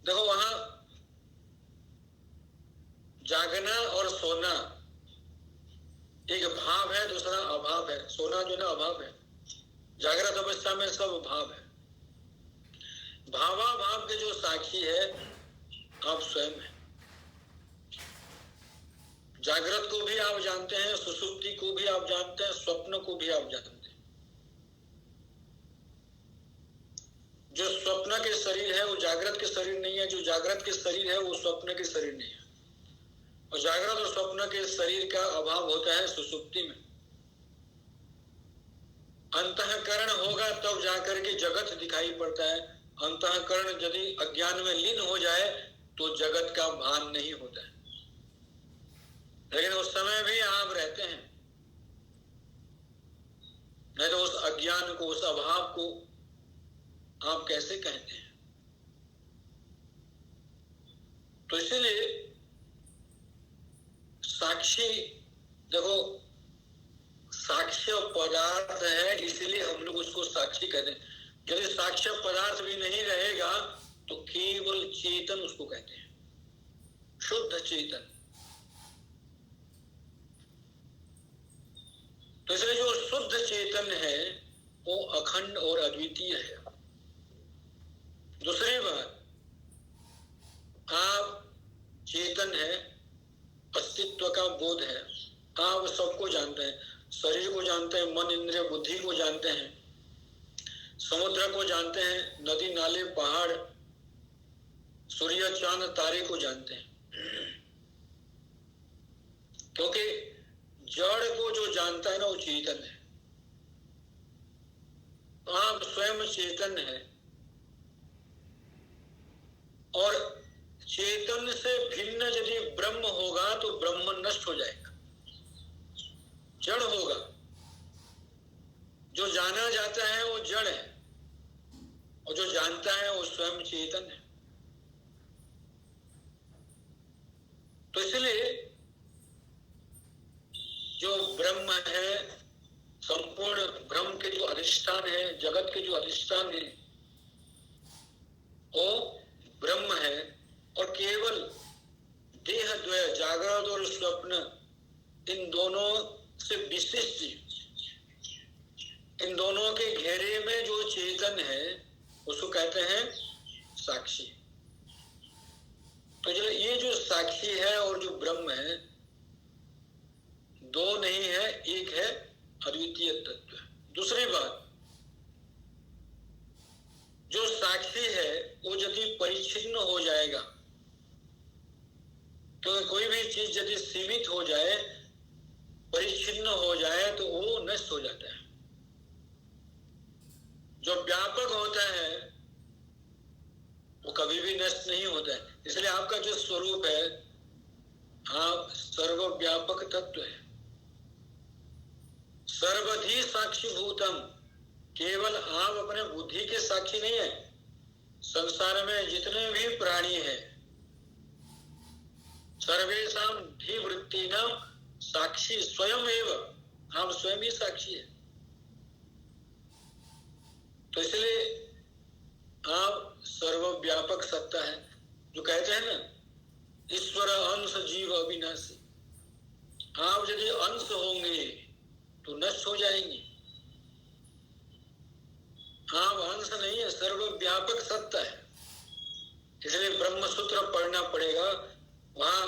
देखो वहां जागना और सोना एक भाव है, दूसरा सा अभाव है। सोना जो ना अभाव है, जागृत अवस्था में सब भाव है। भावाभाव के जो साक्षी है आप स्वयं है। जागृत को भी आप जानते हैं, सुषुप्ति को भी आप जानते हैं, स्वप्न को भी आप जानते हैं। जो स्वप्न के शरीर है वो जागृत के शरीर नहीं है, जो जागृत के शरीर है वो स्वप्न के शरीर नहीं है। और जागृत और स्वप्न के शरीर का अभाव होता है सुषुप्ति में। अंतःकरण होगा तब जाकर के जगत दिखाई पड़ता है। अंतःकरण यदि अज्ञान में लीन हो जाए तो जगत का भान नहीं होता है। लेकिन उस समय भी आप रहते हैं, नहीं तो उस अज्ञान को, उस अभाव को आप कैसे कहते हैं? तो इसीलिए साक्षी, देखो साक्ष्य पदार्थ है, इसीलिए हम लोग उसको साक्षी कहते हैं। यदि साक्ष्य पदार्थ भी नहीं रहेगा तो केवल चेतन उसको कहते हैं, शुद्ध चेतन। तो इसलिए जो शुद्ध चेतन है वो अखंड और अद्वितीय है। दूसरी बात, आप चेतन है, अस्तित्व का बोध है, आप सबको जानते हैं, शरीर को जानते हैं, मन इंद्रिय बुद्धि को जानते हैं, समुद्र को जानते हैं, नदी नाले पहाड़ सूर्य चांद तारे को जानते हैं। क्योंकि जड़ को जो जानता है ना वो चेतन है। आप स्वयं चेतन है और चेतन से भिन्न यदि ब्रह्म होगा तो ब्रह्म नष्ट हो जाएगा, जड़ होगा। जो जाना जाता है वो जड़ है और जो जानता है वो स्वयं चेतन है। तो इसलिए जो ब्रह्म है, संपूर्ण ब्रह्म के जो अधिष्ठान है, जगत के जो अधिष्ठान है वो ब्रह्म है। और केवल देह द्वय, जागृत और स्वप्न, इन दोनों से विशिष्ट, इन दोनों के घेरे में जो चेतन है उसको कहते हैं साक्षी। तो ये जो साक्षी है और जो ब्रह्म है, दो नहीं है, एक है, अद्वितीय तत्व। दूसरी बात, जो साक्षी है वो यदि परिच्छिन्न हो जाएगा, तो कोई भी चीज यदि सीमित हो जाए, परिच्छिन्न हो जाए तो वो नष्ट हो जाता है। जो व्यापक होता है वो कभी भी नष्ट नहीं होता है। इसलिए आपका जो स्वरूप है, आप सर्वव्यापक तत्व है, सर्वधि साक्षीभूतम। केवल आप अपने बुद्धि के साक्षी नहीं है, संसार में जितने भी प्राणी हैं सर्वेषां धीवृत्तिनां साक्षी स्वयं एव, आप स्वयं ही साक्षी है। तो इसलिए आप सर्वव्यापक सत्ता है। जो कहते हैं ना, ईश्वर अंश जीव अविनाशी, आप यदि अंश होंगे तो नष्ट हो जाएंगे। आप अंश नहीं है, सर्वव्यापक सत्ता है। इसलिए ब्रह्म सूत्र पढ़ना पड़ेगा। वहां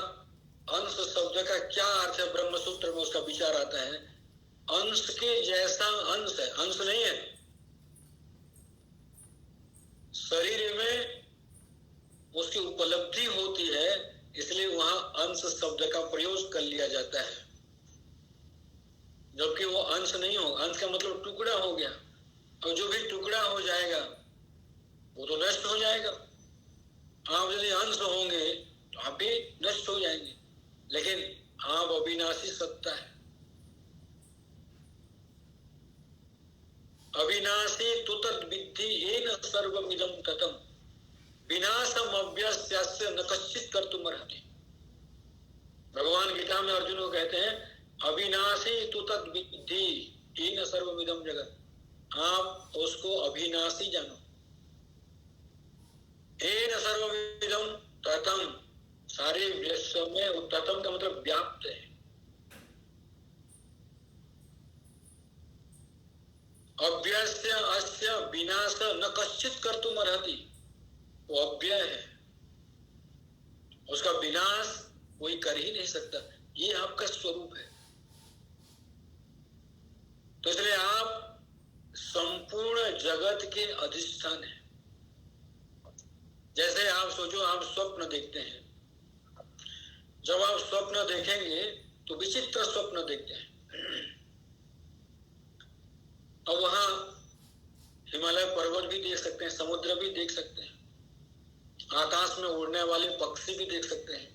अंश शब्द का क्या अर्थ है, ब्रह्म सूत्र में उसका विचार आता है। अंश के जैसा अंश है, अंश नहीं है। शरीर में उसकी उपलब्धि होती है, इसलिए वहां अंश शब्द का प्रयोग कर लिया जाता है, जबकि वो अंश नहीं हो। अंश का मतलब टुकड़ा हो गया, और जो भी टुकड़ा हो जाएगा वो तो नष्ट हो जाएगा। आप यदि अंश होंगे तो आप भी नष्ट हो जाएंगे, लेकिन आप अविनाशी सत्ता है। अविनाशी तु तद्विद्धि येन सर्वमिदं ततम् विनाशम अव्यस्यास्य न कश्चित् कर्तुमर्हति। भगवान गीता में अर्जुन को कहते हैं, अविनाशी तु तद्विद्धि येन सर्वमिदं जगत्। आप उसको अविनाशी जानो। येन सर्वमिदं ततम्, सारे विश्व में, ततम का मतलब व्याप्त है। अव्ययस्य अस्य विनाश न कश्चित कर्तुम अर्हति। वो अव्यय है, उसका विनाश कोई कर ही नहीं सकता। ये आपका स्वरूप है। तो इसलिए आप संपूर्ण जगत के अधिष्ठान हैं। जैसे आप सोचो, आप स्वप्न देखते हैं। जब आप स्वप्न देखेंगे तो विचित्र स्वप्न देखते हैं। अब वहां हिमालय पर्वत भी देख सकते हैं, समुद्र भी देख सकते हैं, आकाश में उड़ने वाले पक्षी भी देख सकते हैं,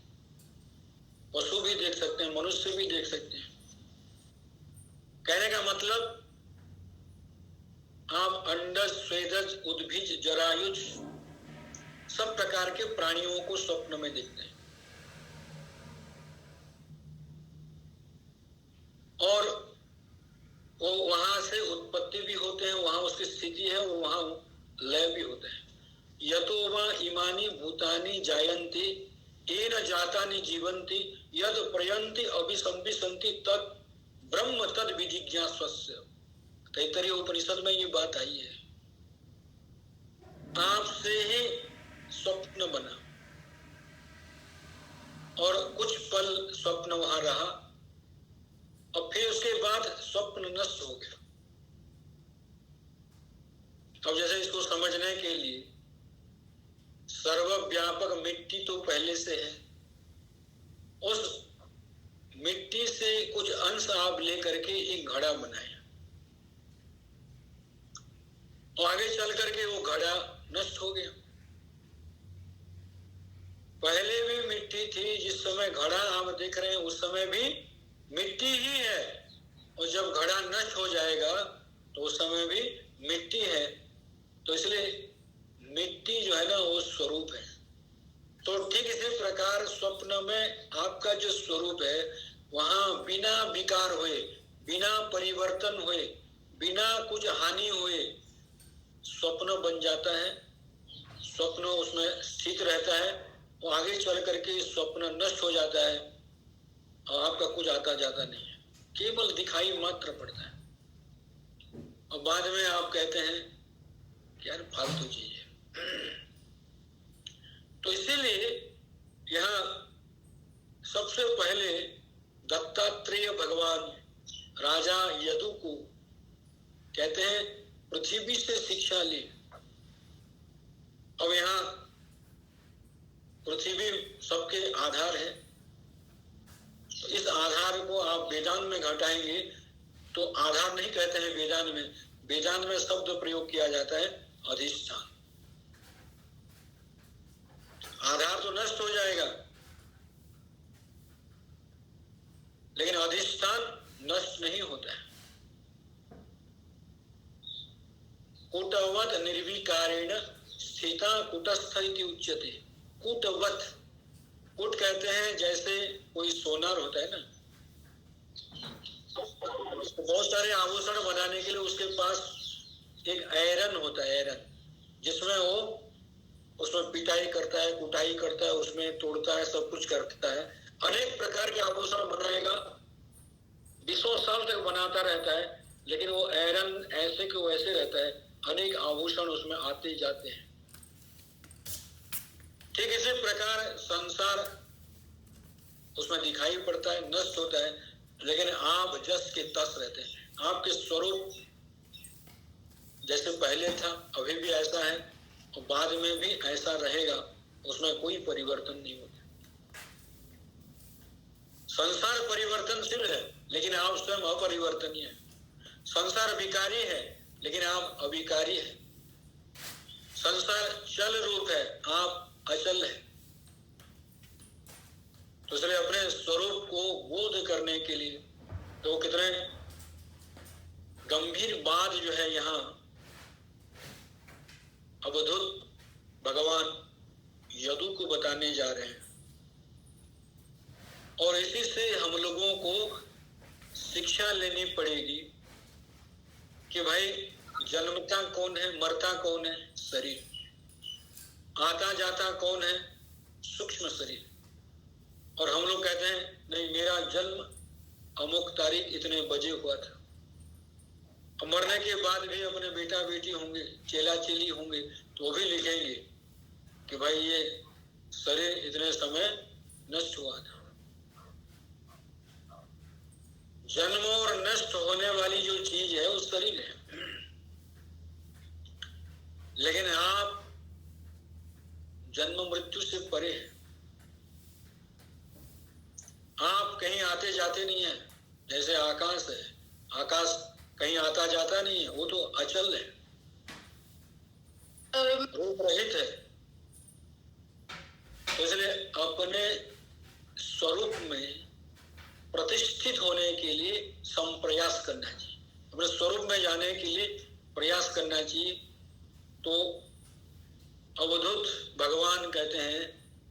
पशु भी देख सकते हैं, मनुष्य भी देख सकते हैं। कहने का मतलब आप अंडज, स्वेदज, उद्भिज, जरायुज सब प्रकार के प्राणियों को स्वप्न में देखते हैं। और वो वहां से उत्पत्ति भी होते हैं, वहां उसकी स्थिति है, वहां लय भी होते हैं। यतो वा इमानी भूतानि जायन्ति येन जातानि जीवन्ति यद प्रयन्ति अभिसंविशन्ति तत् ब्रह्म तद विजिज्ञास्वस्य। तैत्तरीय उपनिषद में ये बात आई है। आपसे ही स्वप्न बना और कुछ पल स्वप्न वहां रहा और फिर उसके बाद स्वप्न नष्ट हो गया। अब जैसे इसको समझने के लिए सर्वव्यापक मिट्टी तो पहले से है, उस मिट्टी से कुछ अंश आप लेकर के एक घड़ा बनाया और आगे चल करके वो घड़ा नष्ट हो गया। पहले भी मिट्टी थी, जिस समय घड़ा आप देख रहे हैं उस समय भी मिट्टी ही है, और जब घड़ा नष्ट हो जाएगा तो उस समय भी मिट्टी है। तो इसलिए मिट्टी जो है ना वो स्वरूप है। तो ठीक इसी प्रकार स्वप्न में आपका जो स्वरूप है वहां बिना विकार हुए, बिना परिवर्तन हुए, बिना कुछ हानि हुए स्वप्न बन जाता है। स्वप्न उसमें स्थित रहता है, वो आगे चल करके स्वप्न नष्ट हो जाता है और आपका कुछ आता जाता नहीं है, केवल दिखाई मात्र पड़ता है। और बाद में आप कहते हैं कि यार फालतू चीज है। तो इसीलिए यहाँ सबसे पहले दत्तात्रेय भगवान राजा यदु को कहते हैं पृथ्वी से शिक्षा ली। अब यहाँ पृथ्वी सबके आधार है, तो इस आधार को आप वेदांत में घटाएंगे तो आधार नहीं कहते हैं वेदांत में। वेदांत में शब्द प्रयोग किया जाता है अधिष्ठान। आधार तो नष्ट हो जाएगा लेकिन अधिष्ठान नष्ट नहीं होता है। कूटवत निर्विकारेण स्थिता कूटस्थ इति उच्यते। कूटवत, कूट कहते हैं जैसे कोई सोनार होता है ना, बहुत सारे आभूषण बनाने के लिए उसके पास एक आयरन होता है, आयरन, जिसमें वो उसमें पिटाई करता है, कुटाई करता है, उसमें तोड़ता है, सब कुछ करता है। अनेक प्रकार के आभूषण बनाएगा, 20 साल तक बनाता रहता है, लेकिन वो आयरन ऐसे के वैसे रहता है। अनेक आभूषण उसमें आते जाते हैं। ठीक इसी प्रकार संसार उसमें दिखाई पड़ता है, नष्ट होता है, लेकिन आप जस के तस रहते हैं। आपके स्वरूप जैसे पहले था अभी भी ऐसा है और बाद में भी ऐसा रहेगा, उसमें कोई परिवर्तन नहीं होता। संसार परिवर्तनशील है लेकिन आप स्वयं अपरिवर्तनीय है। संसार विकारी है लेकिन आप अविकारी है। संसार चल रूप है, आप अचल है। तो इसलिए अपने स्वरूप को बोध करने के लिए तो कितने गंभीर बात जो है यहाँ अवधूत भगवान यदु को बताने जा रहे हैं। और इसी से हम लोगों को शिक्षा लेनी पड़ेगी कि भाई जन्मता कौन है, मरता कौन है, शरीर। आता जाता कौन है, सूक्ष्म शरीर। और हम लोग कहते हैं नहीं, मेरा जन्म अमुक तारीख इतने बजे हुआ था। अब मरने के बाद भी अपने बेटा बेटी होंगे, चेला चेली होंगे, तो वो भी लिखेंगे कि भाई ये शरीर इतने समय नष्ट हुआ था। जन्म और नष्ट होने वाली जो चीज है वो शरीर है, लेकिन आप जन्म मृत्यु से परे हैं। आप कहीं आते जाते नहीं है, जैसे आकाश है, आकाश कहीं आता जाता नहीं है, वो तो अचल है, रूप रहित है। तो इसलिए अपने स्वरूप में प्रतिष्ठित होने के लिए संप्रयास करना चाहिए, अपने स्वरूप में जाने के लिए प्रयास करना चाहिए। तो अवधूत भगवान कहते हैं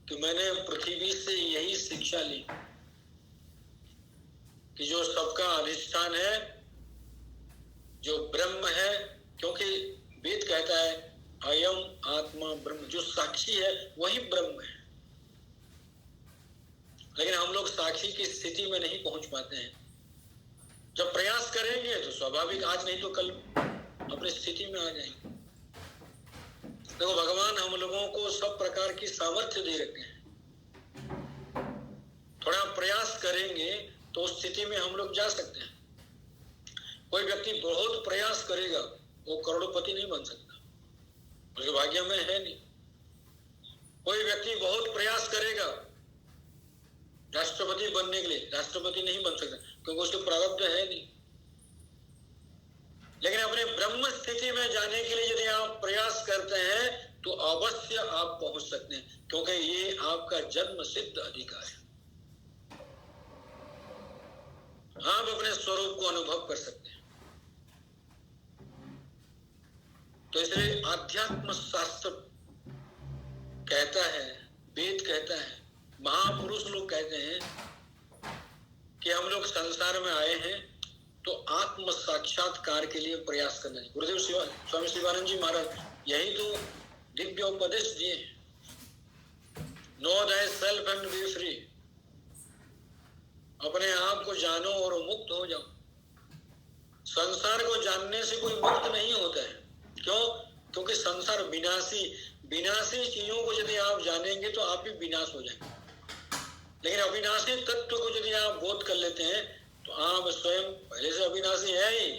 कि मैंने पृथ्वी से यही शिक्षा ली कि जो सबका अधिष्ठान है, जो ब्रह्म है, क्योंकि वेद कहता है अयम आत्मा ब्रह्म, जो साक्षी है वही ब्रह्म है। लेकिन हम लोग साक्षी की स्थिति में नहीं पहुंच पाते हैं। जब प्रयास करेंगे तो स्वाभाविक आज नहीं तो कल अपनी स्थिति में आ जाएंगे। देखो भगवान हम लोगों को सब प्रकार की सामर्थ्य दे रखे हैं, थोड़ा प्रयास करेंगे तो उस स्थिति में हम लोग जा सकते हैं। कोई व्यक्ति बहुत प्रयास करेगा वो करोड़पति नहीं बन सकता, उसके भाग्य में है नहीं। कोई व्यक्ति बहुत प्रयास करेगा राष्ट्रपति बनने के लिए, राष्ट्रपति नहीं बन सकता क्योंकि उसके प्रारब्ध है नहीं। लेकिन अपने ब्रह्म स्थिति में जाने के लिए यदि आप प्रयास करते हैं तो अवश्य आप पहुंच सकते हैं, क्योंकि ये आपका जन्म सिद्ध अधिकार है। आप अपने स्वरूप को अनुभव कर सकते हैं। तो इसलिए आध्यात्म शास्त्र कहता है, वेद कहता है, महापुरुष लोग कहते हैं कि हम लोग संसार में आए हैं तो आत्म साक्षात्कार के लिए प्रयास करना है। गुरुदेव स्वामी शिवानंद जी महाराज यही तो दिव्य उपदेश दिए, no thyself and be free, अपने आप को जानो और मुक्त हो जाओ। संसार को जानने से कोई मुक्त नहीं होता है। क्यों? क्योंकि संसार विनाशी चीजों को यदि आप जानेंगे तो आप भी विनाश हो जाएंगे। लेकिन अविनाशी तत्व को यदि आप बोध कर लेते हैं तो आप स्वयं पहले से अविनाशी है ही,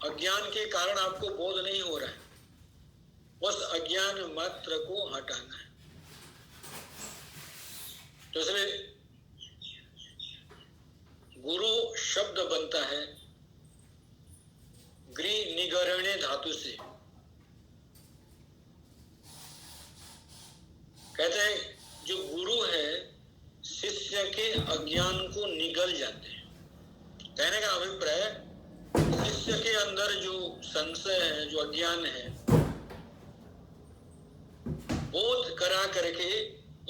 अज्ञान के कारण आपको बोध नहीं हो रहा है, बस अज्ञान मात्र को हटाना है। तो इसलिए गुरु शब्द बनता है ग्री निगरणे धातु से। कहते हैं जो गुरु है शिष्य के अज्ञान को निगल जाते हैं। कहने का अभिप्राय शिष्य के अंदर जो संशय है, जो अज्ञान है, बोध करा करके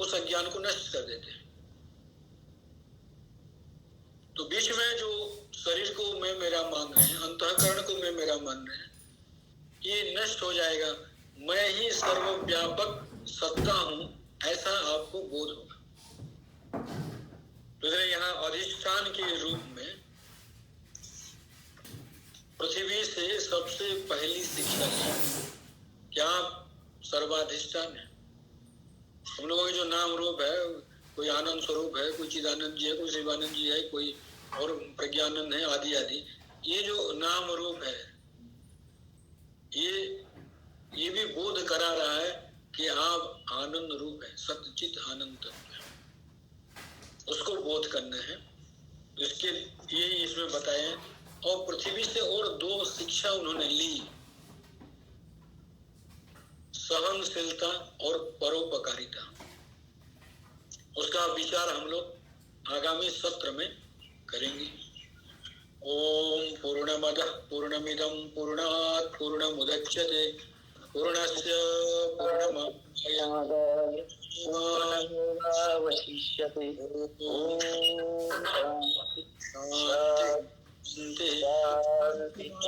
उस अज्ञान को नष्ट कर देते हैं। तो बीच में जो शरीर को मैं मेरा मान रहे हैं, अंतःकरण को मैं मेरा मान रहे हैं, ये नष्ट हो जाएगा। मैं ही सर्वव्यापक सत्ता हूं, ऐसा आपको बोध होगा। तो यहाँ अधिष्ठान के रूप में पृथ्वी से सबसे पहली शिक्षा है क्या आप सर्वाधिष्ठान है। हम लोगों के जो नाम रूप है, कोई आनंद स्वरूप है, कोई चिदानंद जी है, कोई शिवानंद जी है, कोई और प्रज्ञानंद है, आदि आदि। ये जो नाम रूप है ये भी बोध करा रहा है कि आप आनंद रूप है, सत्यचित आनंद तत्व है, उसको बोध करना है। इसके ये इसमें बताए हैं। और पृथ्वी से और दो शिक्षा उन्होंने ली, सहनशीलता और परोपकारिता। उसका विचार हम लोग आगामी सत्र में करेंगे। ओम पूर्णमदः पूर्णमिदं पूर्णात् पूर्णमुदच्यते पूर्णस्य पूर्णमादाय पूर्णमेवावशिष्यते।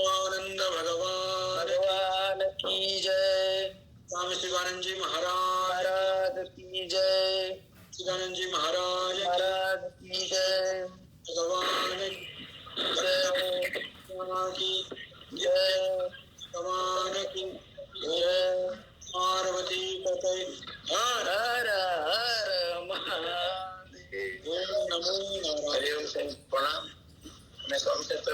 आनंद भगवान की जय। स्वामी शिवानंद जी महाराज की जय। शिवानंद जी महाराज की जय। भगवान की जय भगवान की जय। पार्वती पते हर हर महादेव। ओम नमो नारायण। हरिओम से प्रणाम। मैं स्वामी सत्य